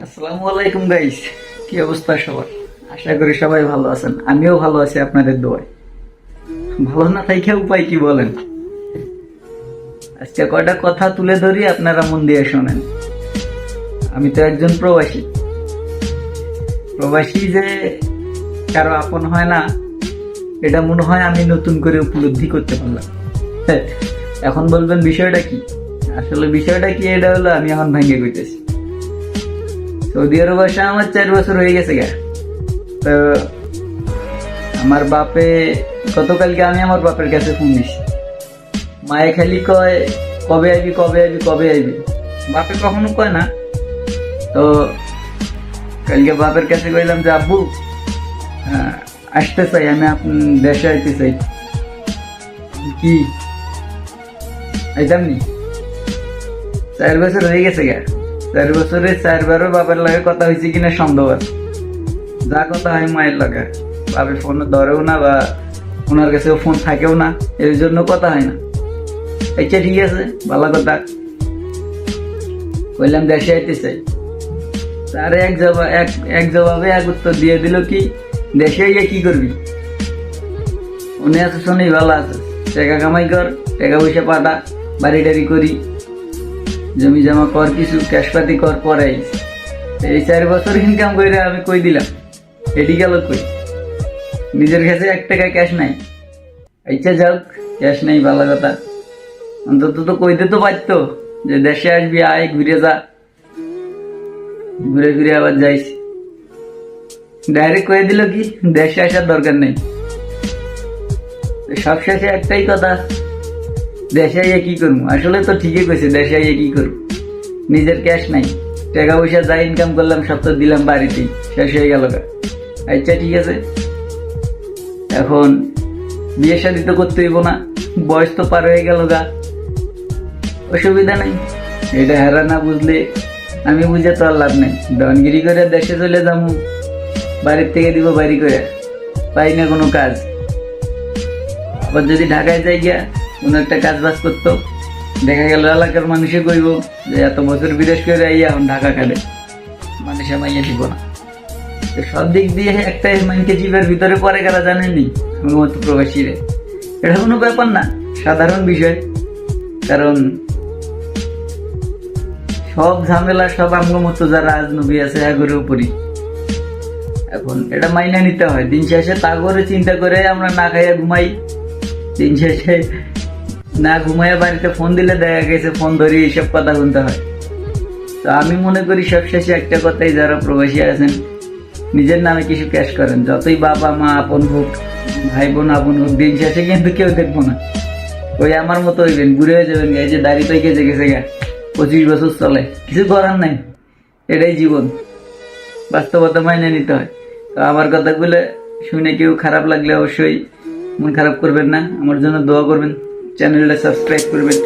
আসসালামু আলাইকুম গাইস, কি অবস্থা সবার? আশা করি সবাই ভালো আছেন। আমিও ভালো আছি আপনাদের দোয়ায়। ভালো না থাইকা উপায় কি বলেন? আজকে কয়টা কথা তুলে ধরি, আপনারা মন দিয়ে শোনেন। আমি তো একজন প্রবাসী। প্রবাসী যে কারো আপন হয় না, এটা মনে হয় আমি নতুন করে উপলব্ধি করতে পারলাম। এখন বলবেন বিষয়টা কি? আসলে বিষয়টা কি, এটা হলো আমি এখন ভেঙে কইতেছি। সৌদি আরব আসা আমার 4 বছর হয়ে গেছে গা। তো আমার বাপে গতকালকে আমি আমার বাপের কাছে ফোন দিছি। মায়ে খালি কয় কবে আইবি কবে আইবি কবে আইবি, বাপে কখনো কয় না। তো কালকে বাপের কাছে কইলাম যে আব্বু আসতে চাই, আমি দেশে আইতে চাই। কি আইতাম নি? 4 বছর হয়ে গেছে গা। 4 বছরে 4 বারও বাপের লাগে কথা হয়েছে কিনা সন্দেহ আছে। যা কথা হয় মায়ের লাগে, বাপের ফোন ধরেও না বা ওনার কাছেও ফোন থাকেও না, এর জন্য কথা হয় না। আচ্ছা ঠিক আছে, ভালো কথা। কইলাম দেশে আইতে চাই। তার এক জবাবে এক উত্তর দিয়ে দিল, কি দেশে আইয়া কি করবি? উনি আছে শুনি ভালো আছে, টাকা কামাই কর, টাকা পয়সা পাঠা, বাড়ি টাড়ি করি, জমি জমা কর, কিছু ক্যাশপাতি কর, পরে এই 4 বছর ইনকাম করে আমি কই দিলাম, এটি গেল কই? নিজের কাছে 1 টাকা ক্যাশ নাই। আচ্ছা যাক, ক্যাশ নাই ভালো কথা, অন্তত তো কইতে তো পারতো যে দেশে আসবি, আয় ঘুরে যা, ঘুরে ফিরে আবার যাইস। ডাইরেক্ট কয়ে দিল কি দেশে আসার দরকার নেই। সব শেষে একটাই কথা, দেশে আইয়া কি করবো? আসলে তো ঠিকই কইছে, দেশে আইয়া কি করবো? নিজের ক্যাশ নাই, টাকা পয়সা যা ইনকাম করলাম সব তো দিলাম বাড়িতেই, শেষ হয়ে গেল। আচ্ছা ঠিক আছে, এখন বিয়ে শাদী তো করতে হইব না, বয়স তো পার হয়ে গেল গা, অসুবিধা নাই। এটা হেরা না বুঝলে আমি বুঝে তো আর লাভ নেই। ডনগিরি করে দেশে চলে যাবো, বাড়ির থেকে দিব বাড়ি করে, পাই না কোনো কাজ। আবার যদি ঢাকায় যাই গিয়া কোনো একটা কাজ বাজ করতো, দেখা গেল এলাকার মানুষে কইব যে এত বছর বিদেশ করে আইয়া এখন ঢাকা কাটে, মানুষে মাইয়া দিব না। সব দিক দিয়ে একটা মাইনকে জীবের ভিতরে পরে গেলা জানেননি, আমার মতো প্রবাসীরে এটা কোনো ব্যাপার না, সাধারণ বিষয়। কারণ সব ঝামেলা সব আমার মতো যারা আজনবী আছে এগুলোর উপরই। এখন এটা মাইনা নিতে হয়। দিন শেষে তা করে চিন্তা করে আমরা না খাইয়া ঘুমাই, দিন শেষে না ঘুমাইয়া বাড়িতে ফোন দিলে দেখা গেছে ফোন ধরে এইসব কথা শুনতে হয়। তো আমি মনে করি সব শেষে একটা কথাই, যারা প্রবাসী আছেন নিজের নামে কিছু ক্যাশ করেন, যতই বাবা মা আপন হোক, ভাই বোন আপন হোক, দিন শেষে কিন্তু কেউ দেখবো না। ওই আমার মতো হইবেন, বুড়ে হয়ে যাবেন, এই যে দাড়ি পাইকে গেছে গা, 25 বছর চলে, কিছু করার নাই, এটাই জীবন, বাস্তবতা মাইনে নিতে হয়। তো আমার কথাগুলো শুনে কেউ খারাপ লাগলে অবশ্যই মন খারাপ করবেন না, আমার জন্য দোয়া করবেন, চ্যানেলটা সাবস্ক্রাইব করবেন।